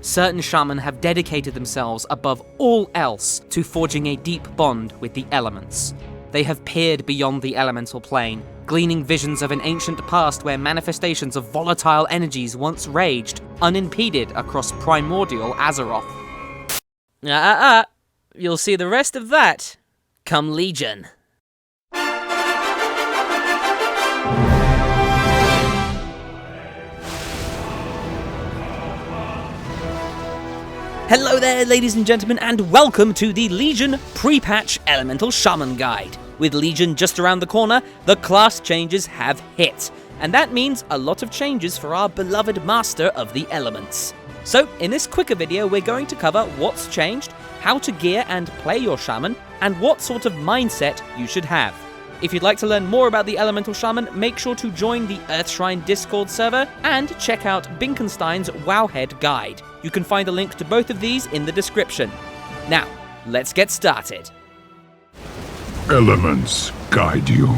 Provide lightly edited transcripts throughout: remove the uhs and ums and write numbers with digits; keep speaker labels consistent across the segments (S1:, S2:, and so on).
S1: certain shaman have dedicated themselves above all else to forging a deep bond with the elements. They have peered beyond the elemental plane, gleaning visions of an ancient past where manifestations of volatile energies once raged, unimpeded across primordial Azeroth. You'll see the rest of that come Legion. Hello there, ladies and gentlemen, and welcome to the Legion Pre-Patch Elemental Shaman Guide. With Legion just around the corner, the class changes have hit, and that means a lot of changes for our beloved Master of the Elements. So, in this quicker video, we're going to cover what's changed, how to gear and play your Shaman, and what sort of mindset you should have. If you'd like to learn more about the Elemental Shaman, make sure to join the Earthshrine Discord server and check out Binkenstein's Wowhead Guide. You can find a link to both of these in the description. Now, let's get started.
S2: Elements guide you.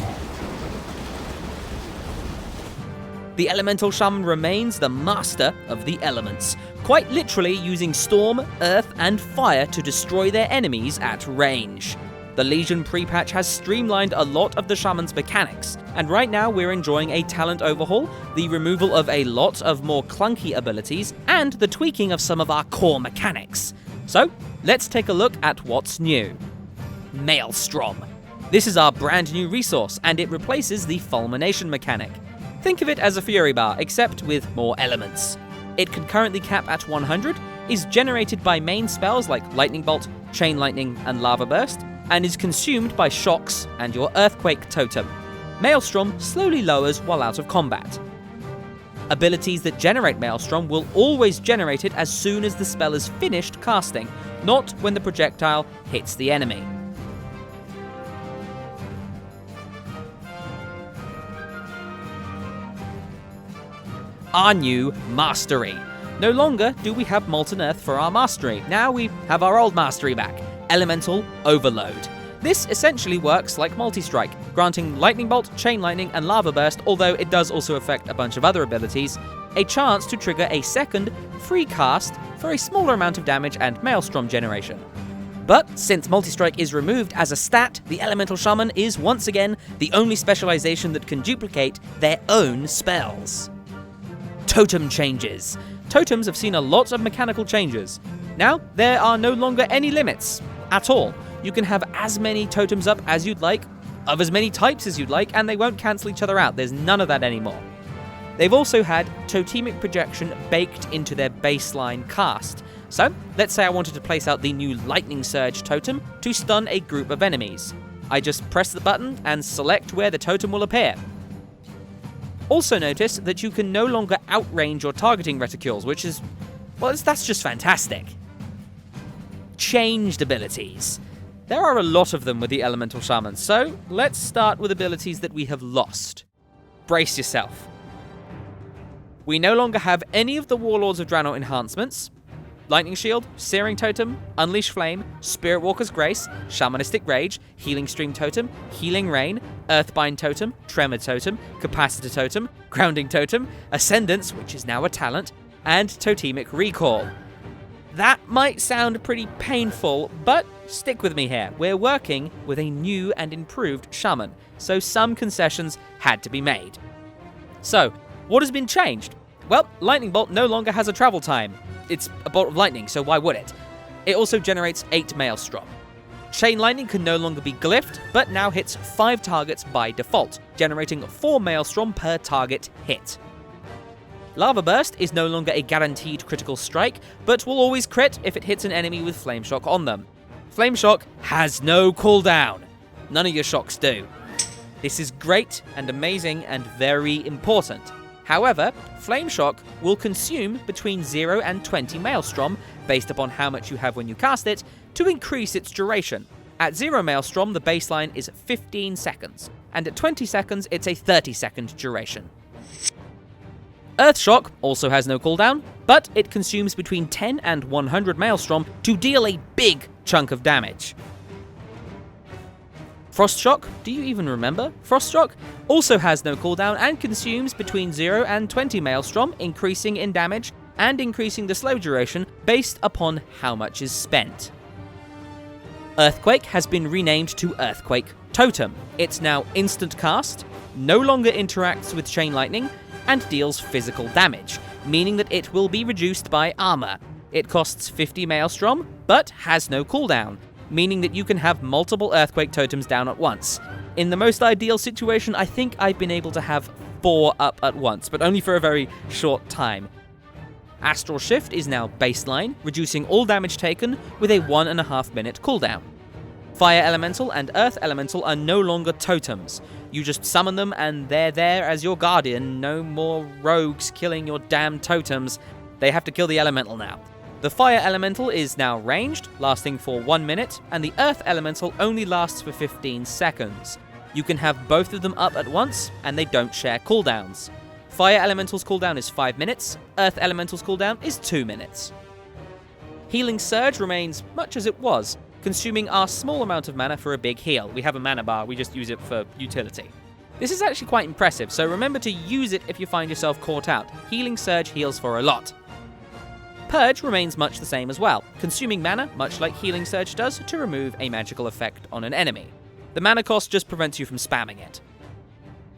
S1: The Elemental Shaman remains the master of the elements, quite literally using storm, earth, and fire to destroy their enemies at range. The Legion pre-patch has streamlined a lot of the Shaman's mechanics, and right now we're enjoying a talent overhaul, the removal of a lot of more clunky abilities, and the tweaking of some of our core mechanics. So, let's take a look at what's new. Maelstrom. This is our brand new resource, and it replaces the fulmination mechanic. Think of it as a Fury Bar, except with more elements. It can currently cap at 100, is generated by main spells like Lightning Bolt, Chain Lightning, and Lava Burst, and is consumed by shocks and your Earthquake totem. Maelstrom slowly lowers while out of combat. Abilities that generate Maelstrom will always generate it as soon as the spell is finished casting, not when the projectile hits the enemy. Our new Mastery. No longer do we have Molten Earth for our Mastery, now we have our old Mastery back. Elemental Overload. This essentially works like Multi-Strike, granting Lightning Bolt, Chain Lightning, and Lava Burst, although it does also affect a bunch of other abilities, a chance to trigger a second free cast for a smaller amount of damage and Maelstrom generation. But since Multi-Strike is removed as a stat, the Elemental Shaman is once again the only specialization that can duplicate their own spells. Totem changes. Totems have seen a lot of mechanical changes. Now, there are no longer any limits at all. You can have as many totems up as you'd like, of as many types as you'd like, and they won't cancel each other out. There's none of that anymore. They've also had totemic projection baked into their baseline cast. So, let's say I wanted to place out the new Lightning Surge totem to stun a group of enemies. I just press the button and select where the totem will appear. Also notice that you can no longer outrange your targeting reticules, which is, well, that's just fantastic. Changed abilities. There are a lot of them with the Elemental Shaman, so let's start with abilities that we have lost. Brace yourself. We no longer have any of the Warlords of Draenor enhancements. Lightning Shield, Searing Totem, Unleash Flame, Spirit Walker's Grace, Shamanistic Rage, Healing Stream Totem, Healing Rain, Earthbind Totem, Tremor Totem, Capacitor Totem, Grounding Totem, Ascendance, which is now a talent, and Totemic Recall. That might sound pretty painful, but stick with me here. We're working with a new and improved Shaman, so some concessions had to be made. So, what has been changed? Well, Lightning Bolt no longer has a travel time. It's a bolt of lightning, so why would it? It also generates 8 Maelstrom. Chain Lightning can no longer be glyphed, but now hits 5 targets by default, generating 4 Maelstrom per target hit. Lava Burst is no longer a guaranteed critical strike, but will always crit if it hits an enemy with Flame Shock on them. Flame Shock has no cooldown. None of your shocks do. This is great and amazing and very important. However, Flame Shock will consume between 0 and 20 Maelstrom, based upon how much you have when you cast it, to increase its duration. At 0 Maelstrom, the baseline is 15 seconds, and at 20 seconds, it's a 30-second duration. Earthshock also has no cooldown, but it consumes between 10 and 100 Maelstrom to deal a big chunk of damage. Frostshock, do you even remember? Frostshock also has no cooldown and consumes between 0 and 20 Maelstrom, increasing in damage and increasing the slow duration based upon how much is spent. Earthquake has been renamed to Earthquake Totem. It's now instant cast, no longer interacts with chain lightning, and deals physical damage, meaning that it will be reduced by armor. It costs 50 Maelstrom, but has no cooldown, meaning that you can have multiple Earthquake Totems down at once. In the most ideal situation, I think I've been able to have 4 up at once, but only for a very short time. Astral Shift is now baseline, reducing all damage taken with a 1.5 minute cooldown. Fire Elemental and Earth Elemental are no longer totems. You just summon them and they're there as your guardian. No more rogues killing your damn totems. They have to kill the Elemental now. The Fire Elemental is now ranged, lasting for 1 minute, and the Earth Elemental only lasts for 15 seconds. You can have both of them up at once, and they don't share cooldowns. Fire Elemental's cooldown is 5 minutes, Earth Elemental's cooldown is 2 minutes. Healing Surge remains much as it was, consuming our small amount of mana for a big heal. We have a mana bar, we just use it for utility. This is actually quite impressive, so remember to use it if you find yourself caught out. Healing Surge heals for a lot. Purge remains much the same as well, consuming mana, much like Healing Surge does, to remove a magical effect on an enemy. The mana cost just prevents you from spamming it.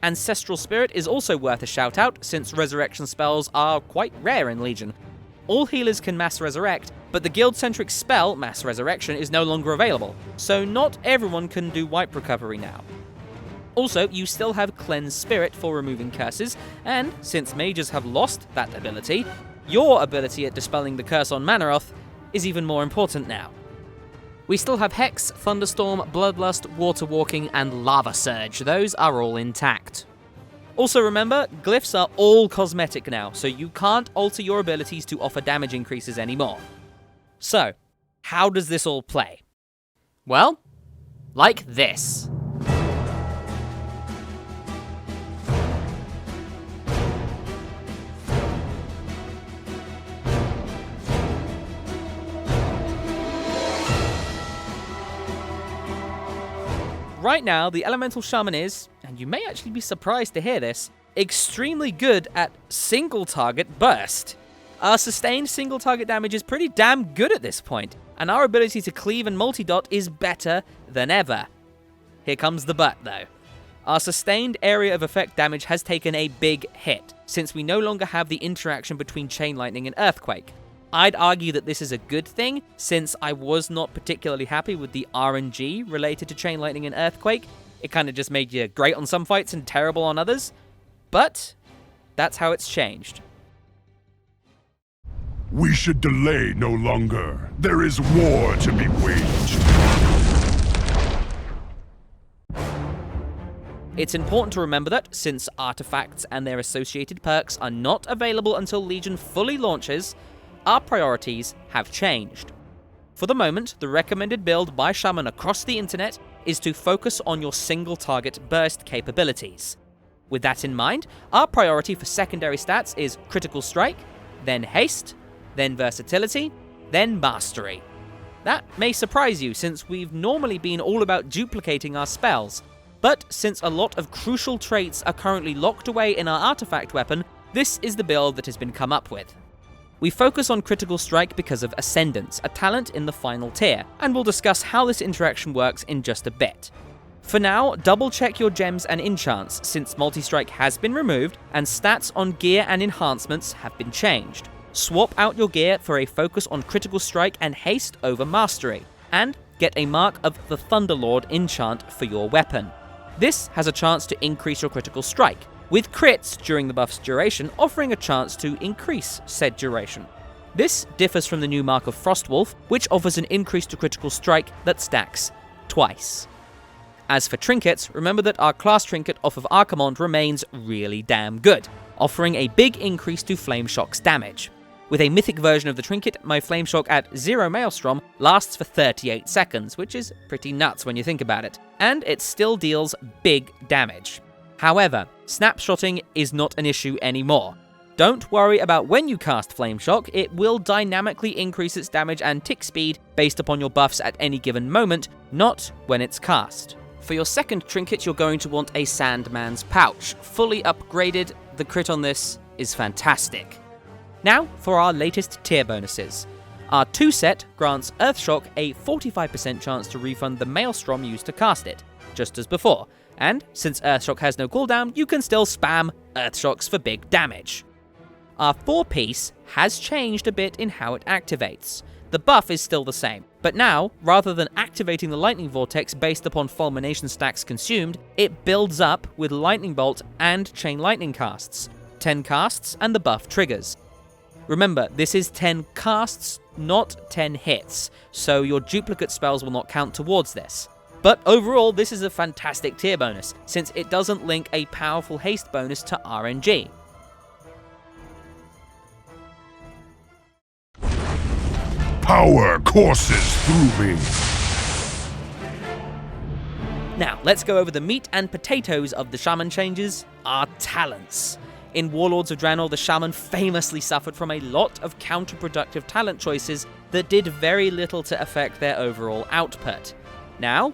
S1: Ancestral Spirit is also worth a shout out, since resurrection spells are quite rare in Legion. All healers can mass resurrect, but the guild-centric spell, Mass Resurrection, is no longer available, so not everyone can do wipe recovery now. Also, you still have Cleanse Spirit for removing curses, and since mages have lost that ability, your ability at dispelling the curse on Manaroth is even more important now. We still have Hex, Thunderstorm, Bloodlust, Water Walking, and Lava Surge. Those are all intact. Also remember, glyphs are all cosmetic now, so you can't alter your abilities to offer damage increases anymore. So, how does this all play? Well, like this. Right now, the Elemental Shaman is, and you may actually be surprised to hear this, extremely good at single target burst. Our sustained single target damage is pretty damn good at this point, and our ability to cleave and multi-dot is better than ever. Here comes the but though. Our sustained area of effect damage has taken a big hit, since we no longer have the interaction between Chain Lightning and Earthquake. I'd argue that this is a good thing, since I was not particularly happy with the RNG related to Chain Lightning and Earthquake. It kind of just made you great on some fights and terrible on others. But that's how it's changed.
S2: We should delay no longer. There is war to be waged.
S1: It's important to remember that, since artifacts and their associated perks are not available until Legion fully launches, our priorities have changed. For the moment, the recommended build by Shaman across the internet is to focus on your single target burst capabilities. With that in mind, our priority for secondary stats is Critical Strike, then Haste, then Versatility, then Mastery. That may surprise you, since we've normally been all about duplicating our spells, but since a lot of crucial traits are currently locked away in our artifact weapon, this is the build that has been come up with. We focus on Critical Strike because of Ascendance, a talent in the final tier, and we'll discuss how this interaction works in just a bit. For now, double check your gems and enchants, since multi-strike has been removed and stats on gear and enhancements have been changed. Swap out your gear for a focus on Critical Strike and Haste over Mastery, and get a Mark of the Thunderlord enchant for your weapon. This has a chance to increase your Critical Strike, with crits during the buff's duration offering a chance to increase said duration. This differs from the new Mark of Frostwolf, which offers an increase to Critical Strike that stacks twice. As for trinkets, remember that our class trinket off of Archimonde remains really damn good, offering a big increase to Flame Shock's damage. With a mythic version of the trinket, my Flame Shock at 0 Maelstrom lasts for 38 seconds, which is pretty nuts when you think about it, and it still deals big damage. However, snapshotting is not an issue anymore. Don't worry about when you cast Flame Shock, it will dynamically increase its damage and tick speed based upon your buffs at any given moment, not when it's cast. For your second trinket, you're going to want a Sandman's Pouch. Fully upgraded, the crit on this is fantastic. Now for our latest tier bonuses. Our 2 set grants Earthshock a 45% chance to refund the Maelstrom used to cast it, just as before, and since Earthshock has no cooldown, you can still spam Earthshocks for big damage. Our 4-piece has changed a bit in how it activates. The buff is still the same, but now, rather than activating the Lightning Vortex based upon Fulmination stacks consumed, it builds up with Lightning Bolt and Chain Lightning casts. 10 casts and the buff triggers. Remember, this is 10 casts, not 10 hits, so your duplicate spells will not count towards this. But overall, this is a fantastic tier bonus, since it doesn't link a powerful haste bonus to RNG.
S2: Power courses through me.
S1: Now, let's go over the meat and potatoes of the Shaman changes, our talents. In Warlords of Draenor, the Shaman famously suffered from a lot of counterproductive talent choices that did very little to affect their overall output. Now,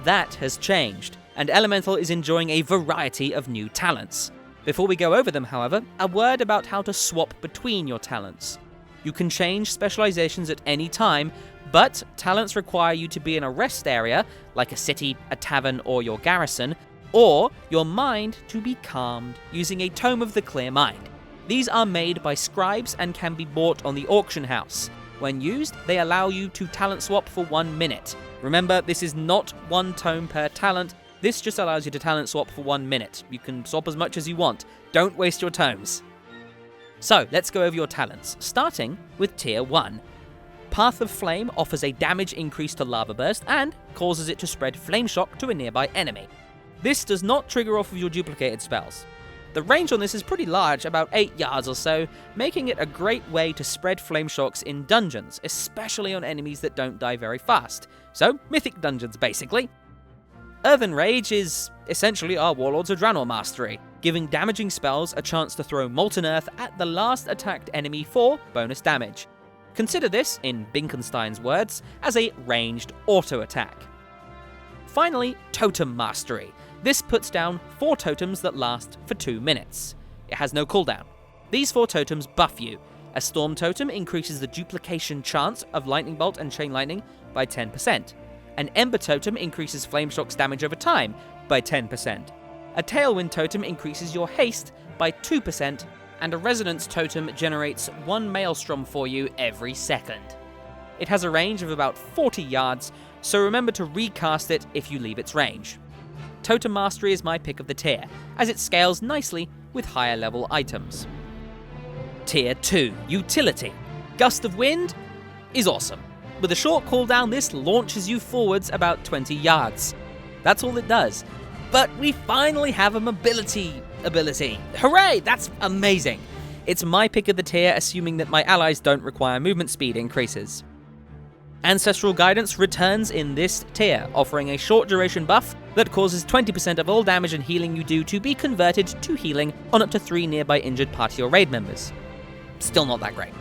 S1: that has changed, and Elemental is enjoying a variety of new talents. Before we go over them, however, a word about how to swap between your talents. You can change specializations at any time, but talents require you to be in a rest area, like a city, a tavern, or your garrison, or your mind to be calmed using a Tome of the Clear Mind. These are made by scribes and can be bought on the auction house. When used, they allow you to talent swap for 1 minute. Remember, this is not 1 tome per talent, this just allows you to talent swap for 1 minute. You can swap as much as you want, don't waste your tomes. So, let's go over your talents, starting with Tier 1. Path of Flame offers a damage increase to Lava Burst and causes it to spread Flame Shock to a nearby enemy. This does not trigger off of your duplicated spells. The range on this is pretty large, about 8 yards or so, making it a great way to spread Flame Shocks in dungeons, especially on enemies that don't die very fast. So, mythic dungeons basically. Earthen Rage is essentially our Warlords of Draenor mastery, giving damaging spells a chance to throw Molten Earth at the last attacked enemy for bonus damage. Consider this, in Binkenstein's words, as a ranged auto attack. Finally, Totem Mastery. This puts down 4 totems that last for 2 minutes. It has no cooldown. These 4 totems buff you. A Storm Totem increases the duplication chance of Lightning Bolt and Chain Lightning by 10%. An Ember Totem increases Flame Shock's damage over time by 10%. A Tailwind Totem increases your haste by 2%, and a Resonance Totem generates 1 Maelstrom for you every second. It has a range of about 40 yards, so remember to recast it if you leave its range. Totem Mastery is my pick of the tier, as it scales nicely with higher level items. Tier 2, Utility. Gust of Wind is awesome. With a short cooldown, this launches you forwards about 20 yards. That's all it does. But we finally have a mobility ability. Hooray, that's amazing. It's my pick of the tier, assuming that my allies don't require movement speed increases. Ancestral Guidance returns in this tier, offering a short duration buff that causes 20% of all damage and healing you do to be converted to healing on up to 3 nearby injured party or raid members. Still not that great.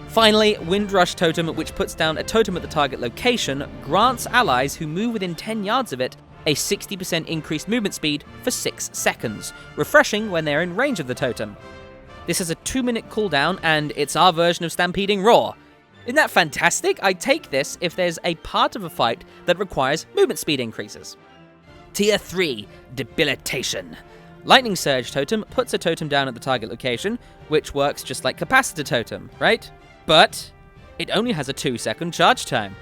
S1: Finally, Windrush Totem, which puts down a totem at the target location, grants allies who move within 10 yards of it a 60% increased movement speed for 6 seconds, refreshing when they're in range of the totem. This has a 2-minute cooldown, and it's our version of Stampeding Roar. Isn't that fantastic? I take this if there's a part of a fight that requires movement speed increases. Tier 3, Debilitation. Lightning Surge Totem puts a totem down at the target location, which works just like Capacitor Totem, right? But it only has a 2-second charge time.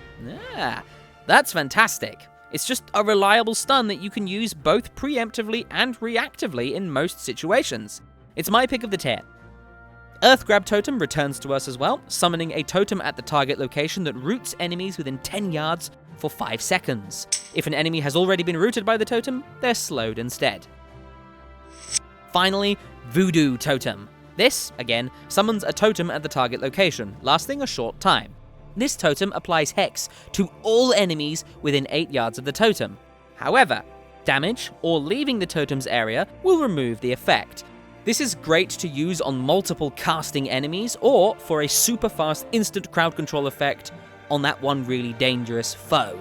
S1: That's fantastic. It's just a reliable stun that you can use both preemptively and reactively in most situations. It's my pick of the tier. Earth Grab Totem returns to us as well, summoning a totem at the target location that roots enemies within 10 yards for 5 seconds. If an enemy has already been rooted by the totem, they're slowed instead. Finally, Voodoo Totem. This, again, summons a totem at the target location, lasting a short time. This totem applies Hex to all enemies within 8 yards of the totem. However, damage or leaving the totem's area will remove the effect. This is great to use on multiple casting enemies or for a super fast instant crowd control effect on that one really dangerous foe.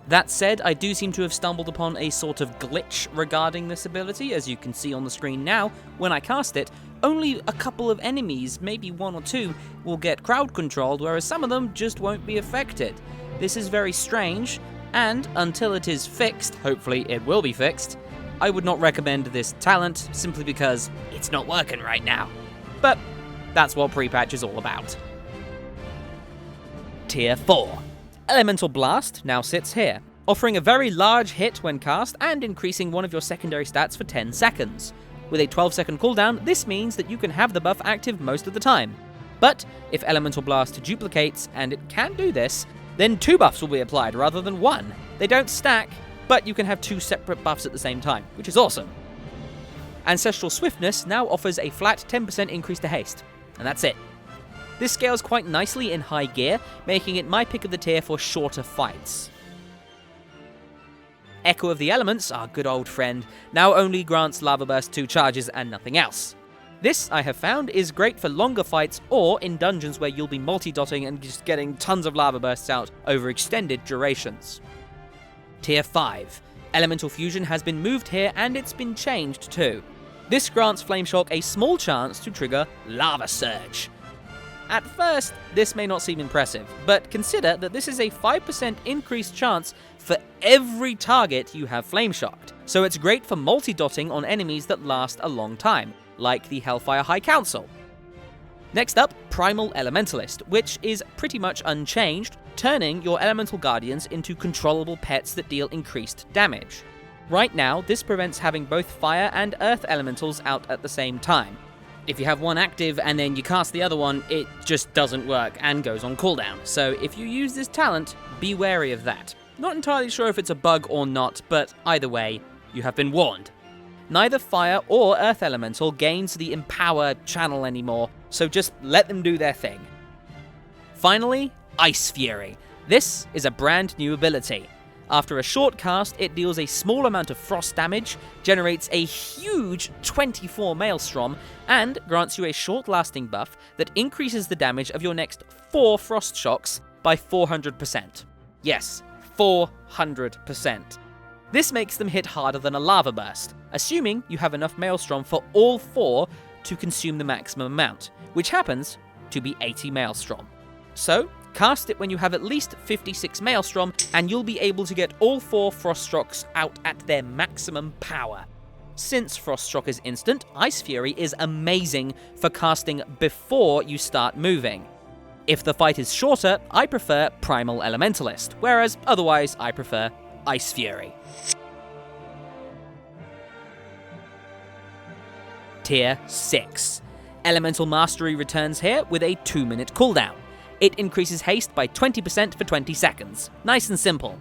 S1: That said, I do seem to have stumbled upon a sort of glitch regarding this ability, as you can see on the screen now when I cast it, only a couple of enemies, maybe one or two, will get crowd controlled, whereas some of them just won't be affected. This is very strange, and until it is fixed, hopefully it will be fixed, I would not recommend this talent simply because it's not working right now. But that's what pre-patch is all about. Tier 4. Elemental Blast now sits here, offering a very large hit when cast and increasing one of your secondary stats for 10 seconds. With a 12-second cooldown, this means that you can have the buff active most of the time. But if Elemental Blast duplicates, and it can do this, then 2 buffs will be applied rather than 1. They don't stack, but you can have 2 separate buffs at the same time, which is awesome. Ancestral Swiftness now offers a flat 10% increase to haste, and that's it. This scales quite nicely in high gear, making it my pick of the tier for shorter fights. Echo of the Elements, our good old friend, now only grants Lava Burst 2 charges and nothing else. This, I have found, is great for longer fights or in dungeons where you'll be multi-dotting and just getting tons of Lava Bursts out over extended durations. Tier 5. Elemental Fusion has been moved here and it's been changed too. This grants Flameshock a small chance to trigger Lava Surge. At first, this may not seem impressive, but consider that this is a 5% increased chance for every target you have Flameshocked, so it's great for multi-dotting on enemies that last a long time, like the Hellfire High Council. Next up, Primal Elementalist, which is pretty much unchanged, turning your Elemental Guardians into controllable pets that deal increased damage. Right now, this prevents having both Fire and Earth Elementals out at the same time. If you have one active and then you cast the other one, it just doesn't work and goes on cooldown. So if you use this talent, be wary of that. Not entirely sure if it's a bug or not, but either way, you have been warned. Neither Fire or Earth Elemental gains the Empower channel anymore, so just let them do their thing. Finally, Ice Fury. This is a brand new ability. After a short cast, it deals a small amount of frost damage, generates a huge 24 Maelstrom, and grants you a short-lasting buff that increases the damage of your next 4 frost shocks by 400%. Yes, 400%. This makes them hit harder than a Lava Burst, assuming you have enough Maelstrom for all 4 to consume the maximum amount, which happens to be 80 Maelstrom. So, cast it when you have at least 56 Maelstrom, and you'll be able to get all 4 Frost Shocks out at their maximum power. Since Frost Shock is instant, Ice Fury is amazing for casting before you start moving. If the fight is shorter, I prefer Primal Elementalist, whereas otherwise I prefer Ice Fury. Tier 6. Elemental Mastery returns here with a 2-minute cooldown. It increases haste by 20% for 20 seconds. Nice and simple.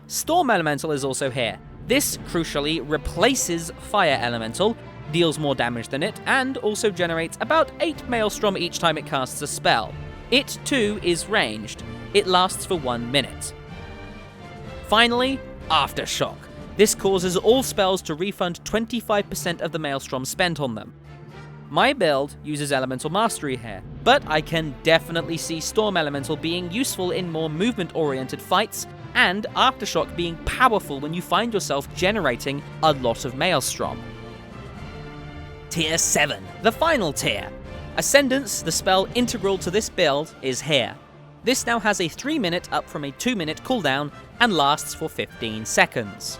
S1: Storm Elemental is also here. This, crucially, replaces Fire Elemental, deals more damage than it, and also generates about 8 Maelstrom each time it casts a spell. It, too, is ranged. It lasts for 1 minute. Finally, Aftershock. This causes all spells to refund 25% of the Maelstrom spent on them. My build uses Elemental Mastery here, but I can definitely see Storm Elemental being useful in more movement-oriented fights, and Aftershock being powerful when you find yourself generating a lot of Maelstrom. Tier 7, the final tier. Ascendance, the spell integral to this build, is here. This now has a 3-minute up from a 2-minute cooldown and lasts for 15 seconds.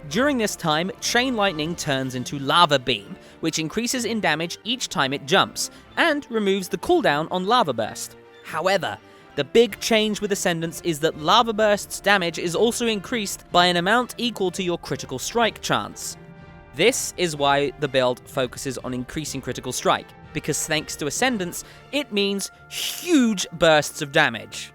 S1: During this time, Chain Lightning turns into Lava Beam, which increases in damage each time it jumps, and removes the cooldown on Lava Burst. However, the big change with Ascendance is that Lava Burst's damage is also increased by an amount equal to your critical strike chance. This is why the build focuses on increasing critical strike, because thanks to Ascendance, it means huge bursts of damage.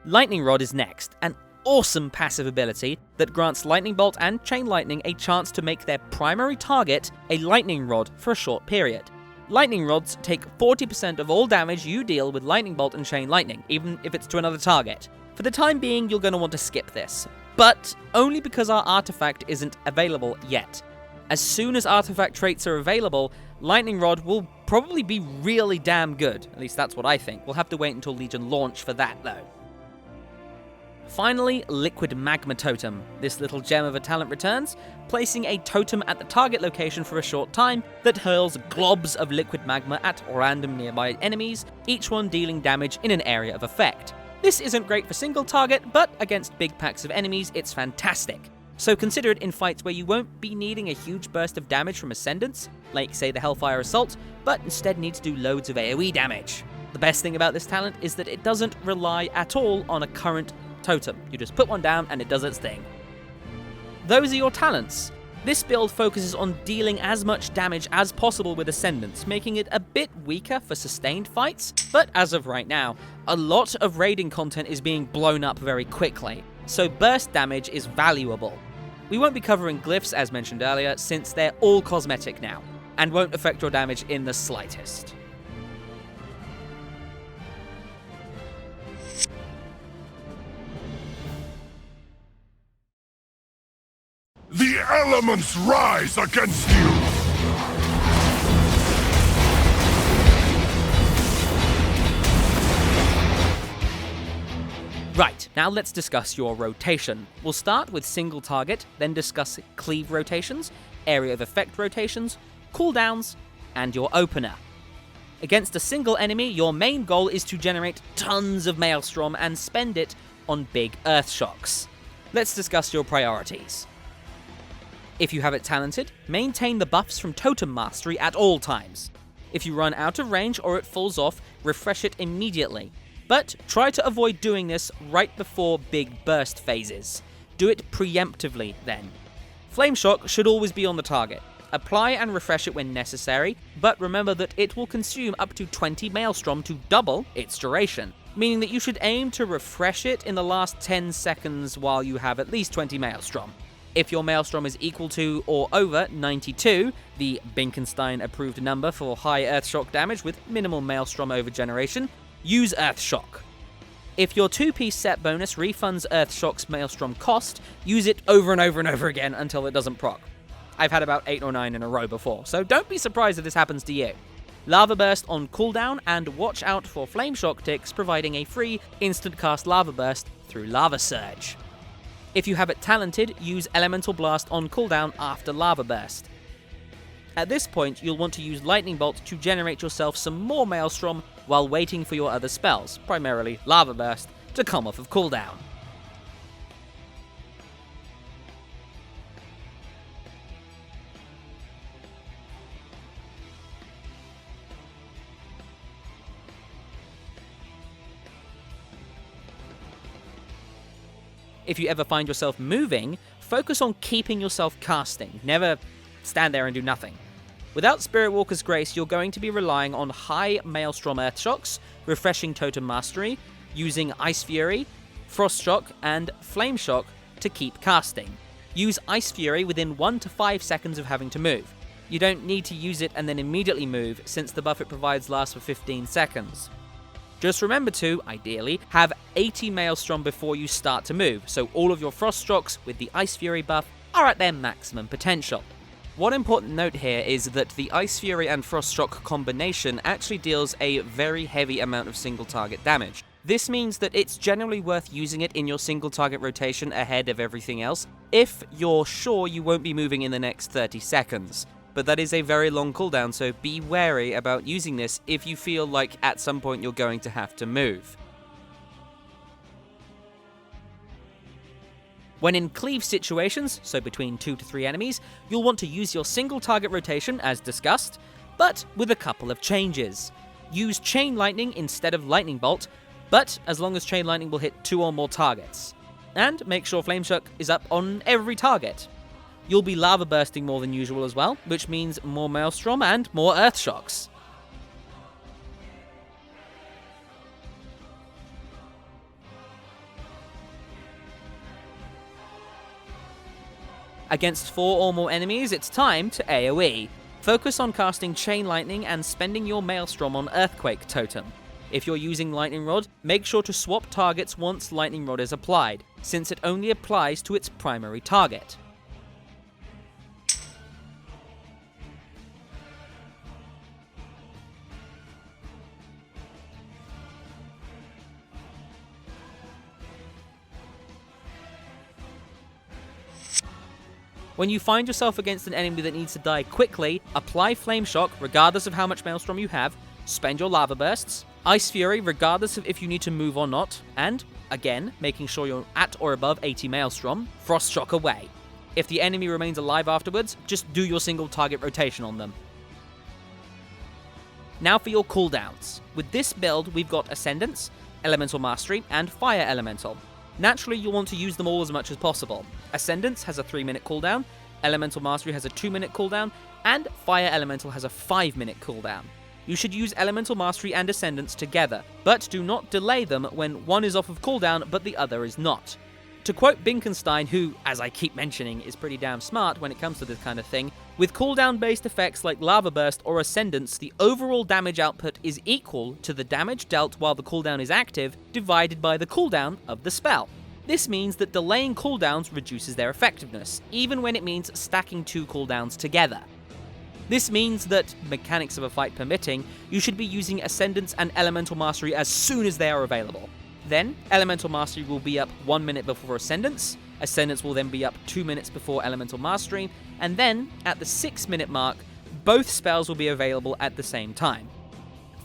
S1: Lightning Rod is next, an awesome passive ability that grants Lightning Bolt and Chain Lightning a chance to make their primary target a Lightning Rod for a short period. Lightning Rods take 40% of all damage you deal with Lightning Bolt and Chain Lightning, even if it's to another target. For the time being, you're going to want to skip this, but only because our artifact isn't available yet. As soon as artifact traits are available, Lightning Rod will probably be really damn good. At least that's what I think. We'll have to wait until Legion launch for that, though. Finally, Liquid Magma Totem. This little gem of a talent returns, placing a totem at the target location for a short time that hurls globs of liquid magma at random nearby enemies, each one dealing damage in an area of effect. This isn't great for single target, but against big packs of enemies, it's fantastic. So consider it in fights where you won't be needing a huge burst of damage from Ascendants, like say the Hellfire Assault, but instead need to do loads of AoE damage. The best thing about this talent is that it doesn't rely at all on a current totem. You just put one down and it does its thing. Those are your talents. This build focuses on dealing as much damage as possible with Ascendants, making it a bit weaker for sustained fights, but as of right now, a lot of raiding content is being blown up very quickly, so burst damage is valuable. We won't be covering glyphs as mentioned earlier, since they're all cosmetic now, and won't affect your damage in the slightest.
S2: The elements rise against you!
S1: Right, now let's discuss your rotation. We'll start with single target, then discuss cleave rotations, area of effect rotations, cooldowns, and your opener. Against a single enemy, your main goal is to generate tons of Maelstrom and spend it on big earth shocks. Let's discuss your priorities. If you have it talented, maintain the buffs from Totem Mastery at all times. If you run out of range or it falls off, refresh it immediately. But try to avoid doing this right before big burst phases. Do it preemptively then. Flame Shock should always be on the target. Apply and refresh it when necessary, but remember that it will consume up to 20 Maelstrom to double its duration, meaning that you should aim to refresh it in the last 10 seconds while you have at least 20 Maelstrom. If your Maelstrom is equal to or over 92, the Binkenstein-approved number for high Earthshock damage with minimal Maelstrom overgeneration, use Earthshock. If your 2-piece set bonus refunds Earthshock's Maelstrom cost, use it over and over and over again until it doesn't proc. I've had about 8 or 9 in a row before, so don't be surprised if this happens to you. Lava Burst on cooldown, and watch out for Flame Shock ticks providing a free instant cast Lava Burst through Lava Surge. If you have it talented, use Elemental Blast on cooldown after Lava Burst. At this point, you'll want to use Lightning Bolt to generate yourself some more Maelstrom while waiting for your other spells, primarily Lava Burst, to come off of cooldown. If you ever find yourself moving, focus on keeping yourself casting. Never stand there and do nothing. Without Spirit Walker's Grace, you're going to be relying on high Maelstrom Earthshocks, refreshing Totem Mastery, using Ice Fury, Frost Shock, and Flame Shock to keep casting. Use Ice Fury within 1 to 5 seconds of having to move. You don't need to use it and then immediately move, since the buff it provides lasts for 15 seconds. Just remember to, ideally, have 80 Maelstrom before you start to move, so all of your Frost Shocks with the Ice Fury buff are at their maximum potential. One important note here is that the Ice Fury and Frost Shock combination actually deals a very heavy amount of single target damage. This means that it's generally worth using it in your single target rotation ahead of everything else, if you're sure you won't be moving in the next 30 seconds. But that is a very long cooldown, so be wary about using this if you feel like at some point you're going to have to move. When in cleave situations, so between 2 to 3 enemies, you'll want to use your single target rotation as discussed, but with a couple of changes. Use Chain Lightning instead of Lightning Bolt, but as long as Chain Lightning will hit 2 or more targets. And make sure Flame Shock is up on every target. You'll be Lava Bursting more than usual as well, which means more Maelstrom and more Earth Shocks. Against 4 or more enemies, it's time to AoE. Focus on casting Chain Lightning and spending your Maelstrom on Earthquake Totem. If you're using Lightning Rod, make sure to swap targets once Lightning Rod is applied, since it only applies to its primary target. When you find yourself against an enemy that needs to die quickly, apply Flame Shock regardless of how much Maelstrom you have, spend your Lava Bursts, Ice Fury regardless of if you need to move or not, and, again, making sure you're at or above 80 Maelstrom, Frost Shock away. If the enemy remains alive afterwards, just do your single target rotation on them. Now for your cooldowns. With this build, we've got Ascendance, Elemental Mastery, and Fire Elemental. Naturally, you'll want to use them all as much as possible. Ascendance has a 3-minute cooldown, Elemental Mastery has a 2-minute cooldown, and Fire Elemental has a 5-minute cooldown. You should use Elemental Mastery and Ascendance together, but do not delay them when one is off of cooldown but the other is not. To quote Binkenstein, who, as I keep mentioning, is pretty damn smart when it comes to this kind of thing, with cooldown-based effects like Lava Burst or Ascendance, the overall damage output is equal to the damage dealt while the cooldown is active, divided by the cooldown of the spell. This means that delaying cooldowns reduces their effectiveness, even when it means stacking 2 cooldowns together. This means that, mechanics of a fight permitting, you should be using Ascendance and Elemental Mastery as soon as they are available. Then, Elemental Mastery will be up 1 minute before Ascendance, Ascendance will then be up 2 minutes before Elemental Mastery, and then, at the 6-minute mark, both spells will be available at the same time.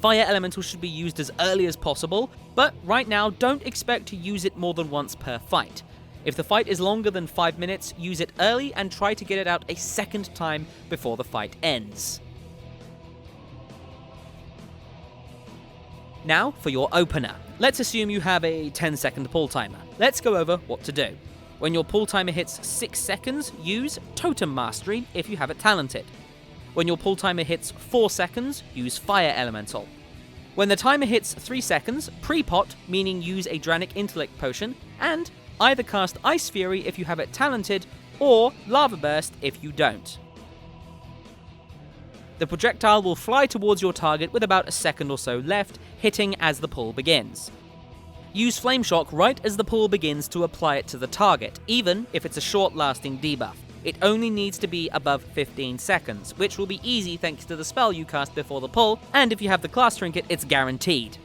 S1: Fire Elemental should be used as early as possible, but right now don't expect to use it more than once per fight. If the fight is longer than 5 minutes, use it early and try to get it out a second time before the fight ends. Now for your opener. Let's assume you have a 10-second pull timer. Let's go over what to do. When your pull timer hits 6 seconds, use Totem Mastery if you have it talented. When your pull timer hits 4 seconds, use Fire Elemental. When the timer hits 3 seconds, pre-pot, meaning use a Dranic Intellect Potion, and either cast Ice Fury if you have it talented, or Lava Burst if you don't. The projectile will fly towards your target with about a second or so left, hitting as the pull begins. Use Flame Shock right as the pull begins to apply it to the target, even if it's a short-lasting debuff. It only needs to be above 15 seconds, which will be easy thanks to the spell you cast before the pull, and if you have the class trinket, it's guaranteed.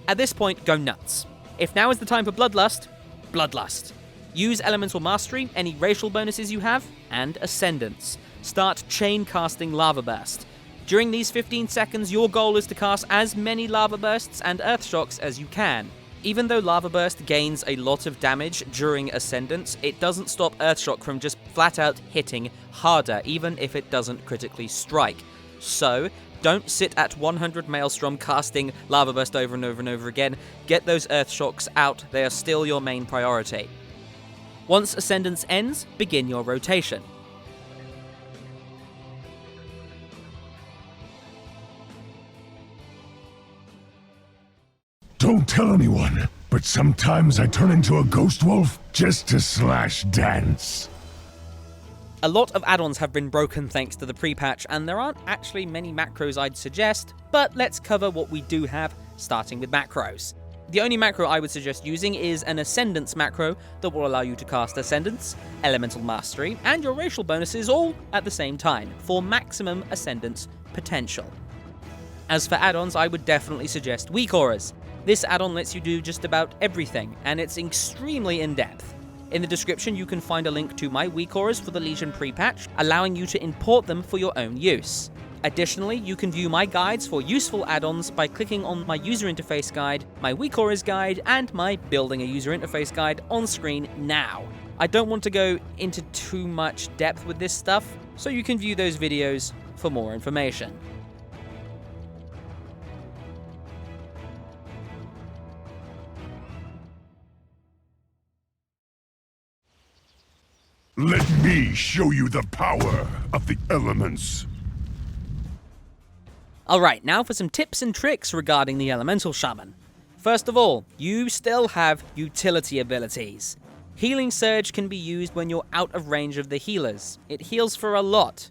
S1: At this point, go nuts. If now is the time for Bloodlust, Bloodlust. Use Elemental Mastery, any racial bonuses you have, and Ascendance. Start chain casting Lava Burst. During these 15 seconds, your goal is to cast as many Lava Bursts and Earth Shocks as you can. Even though Lava Burst gains a lot of damage during Ascendance, it doesn't stop Earth Shock from just flat out hitting harder, even if it doesn't critically strike. So, don't sit at 100 Maelstrom casting Lava Burst over and over and over again. Get those Earth Shocks out, they are still your main priority. Once Ascendance ends, begin your rotation.
S2: Don't tell anyone, but sometimes I turn into a ghost wolf just to slash dance.
S1: A lot of add-ons have been broken thanks to the pre-patch, and there aren't actually many macros I'd suggest, but let's cover what we do have, starting with macros. The only macro I would suggest using is an Ascendance macro that will allow you to cast Ascendance, Elemental Mastery, and your racial bonuses all at the same time, for maximum Ascendance potential. As for add-ons, I would definitely suggest WEAKAURAS. This add-on lets you do just about everything, and it's extremely in-depth. In the description you can find a link to my WEAKAURAS for the Legion pre-patch, allowing you to import them for your own use. Additionally, you can view my guides for useful add-ons by clicking on my user interface guide, my WEAKAURAS guide, and my building a user interface guide on screen now. I don't want to go into too much depth with this stuff, so you can view those videos for more information.
S2: Let me show you the power of the elements.
S1: Alright, now for some tips and tricks regarding the Elemental Shaman. First of all, you still have utility abilities. Healing Surge can be used when you're out of range of the healers. It heals for a lot.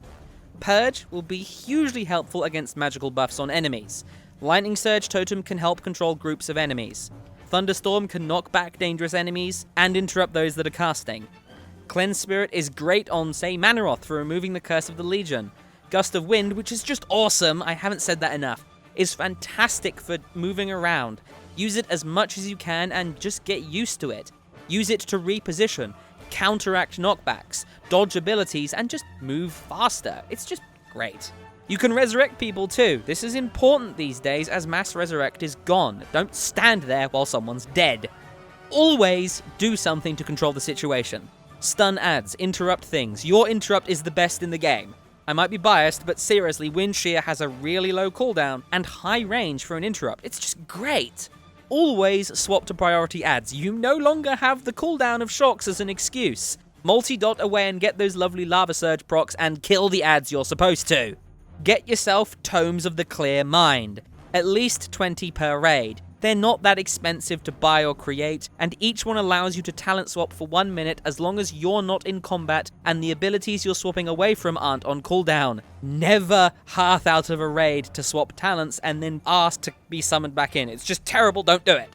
S1: Purge will be hugely helpful against magical buffs on enemies. Lightning Surge Totem can help control groups of enemies. Thunderstorm can knock back dangerous enemies and interrupt those that are casting. Cleanse Spirit is great on, say, Manaroth for removing the Curse of the Legion. Gust of Wind, which is just awesome, I haven't said that enough, is fantastic for moving around. Use it as much as you can and just get used to it. Use it to reposition. counteract knockbacks, dodge abilities, and just move faster. It's just great. You can resurrect people too. This is important these days as mass resurrect is gone. Don't stand there while someone's dead. Always do something to control the situation. Stun adds, interrupt things. Your interrupt is the best in the game. I might be biased, but seriously, Wind Shear has a really low cooldown and high range for an interrupt. It's just great. Always swap to priority adds. You no longer have the cooldown of shocks as an excuse. Multi-dot away and get those lovely Lava Surge procs and kill the adds you're supposed to. Get yourself Tomes of the Clear Mind. At least 20 per raid. They're not that expensive to buy or create, and each one allows you to talent swap for 1 minute as long as you're not in combat and the abilities you're swapping away from aren't on cooldown. Never hearth out of a raid to swap talents and then ask to be summoned back in. It's just terrible, don't do it.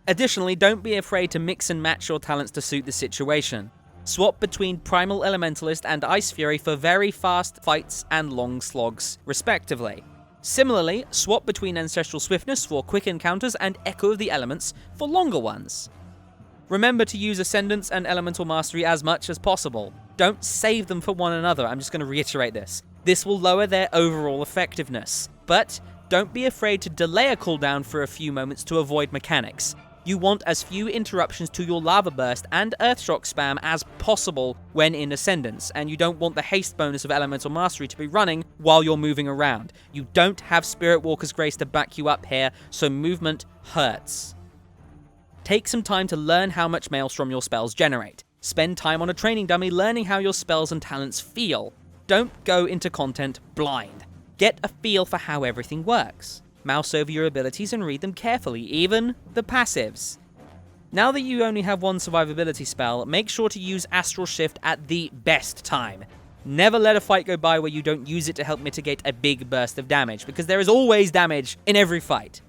S1: Additionally, don't be afraid to mix and match your talents to suit the situation. Swap between Primal Elementalist and Ice Fury for very fast fights and long slogs, respectively. Similarly, swap between Ancestral Swiftness for quick encounters and Echo of the Elements for longer ones. Remember to use Ascendance and Elemental Mastery as much as possible. Don't save them for one another, I'm just going to reiterate this. This will lower their overall effectiveness. But don't be afraid to delay a cooldown for a few moments to avoid mechanics. You want as few interruptions to your Lava Burst and Earthshock spam as possible when in Ascendance, and you don't want the haste bonus of Elemental Mastery to be running while you're moving around. You don't have Spirit Walker's Grace to back you up here, so movement hurts. Take some time to learn how much Maelstrom your spells generate. Spend time on a training dummy learning how your spells and talents feel. Don't go into content blind. Get a feel for how everything works. Mouse over your abilities and read them carefully, even the passives. Now that you only have one survivability spell, make sure to use Astral Shift at the best time. Never let a fight go by where you don't use it to help mitigate a big burst of damage, because there is always damage in every fight.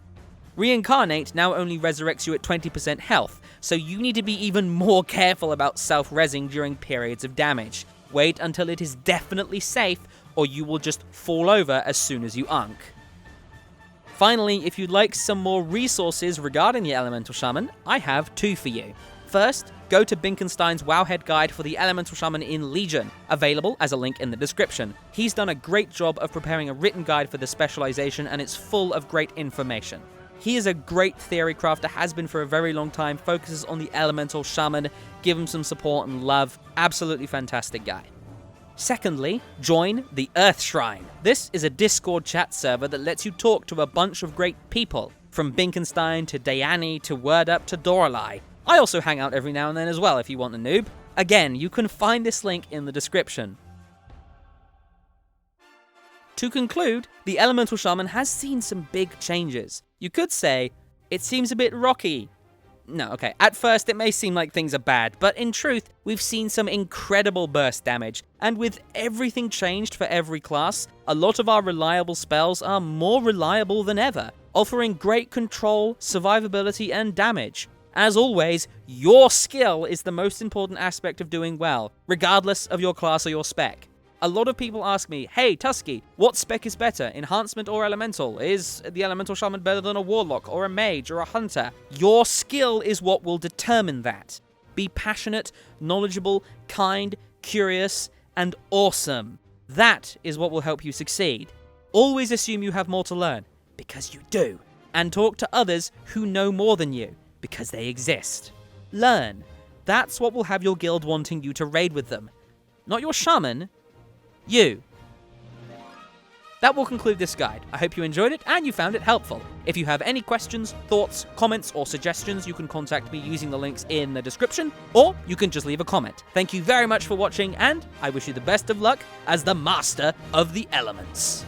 S1: Reincarnate now only resurrects you at 20% health, so you need to be even more careful about self-rezzing during periods of damage. Wait until it is definitely safe, or you will just fall over as soon as you unk. Finally, if you'd like some more resources regarding the Elemental Shaman, I have two for you. First, go to Binkenstein's Wowhead Guide for the Elemental Shaman in Legion, available as a link in the description. He's done a great job of preparing a written guide for the specialization, and it's full of great information. He is a great theory crafter, has been for a very long time, focuses on the Elemental Shaman, give him some support and love. Absolutely fantastic guy. Secondly, join the Earth Shrine. This is a Discord chat server that lets you talk to a bunch of great people, from Binkenstein to Dayani to WordUp to Doralai. I also hang out every now and then as well if you want a noob. Again, you can find this link in the description. To conclude, the Elemental Shaman has seen some big changes. You could say, it seems a bit rocky. No, okay, at first it may seem like things are bad, but in truth, we've seen some incredible burst damage, and with everything changed for every class, a lot of our reliable spells are more reliable than ever, offering great control, survivability, and damage. As always, your skill is the most important aspect of doing well, regardless of your class or your spec. A lot of people ask me, hey Tuskeh, what spec is better, Enhancement or Elemental? Is the Elemental Shaman better than a Warlock or a Mage or a Hunter? Your skill is what will determine that. Be passionate, knowledgeable, kind, curious, and awesome. That is what will help you succeed. Always assume you have more to learn, because you do. And talk to others who know more than you, because they exist. Learn. That's what will have your guild wanting you to raid with them. Not your shaman, you. That will conclude this guide. I hope you enjoyed it and you found it helpful. If you have any questions, thoughts, comments, or suggestions, you can contact me using the links in the description, or you can just leave a comment. Thank you very much for watching, and I wish you the best of luck as the Master of the Elements.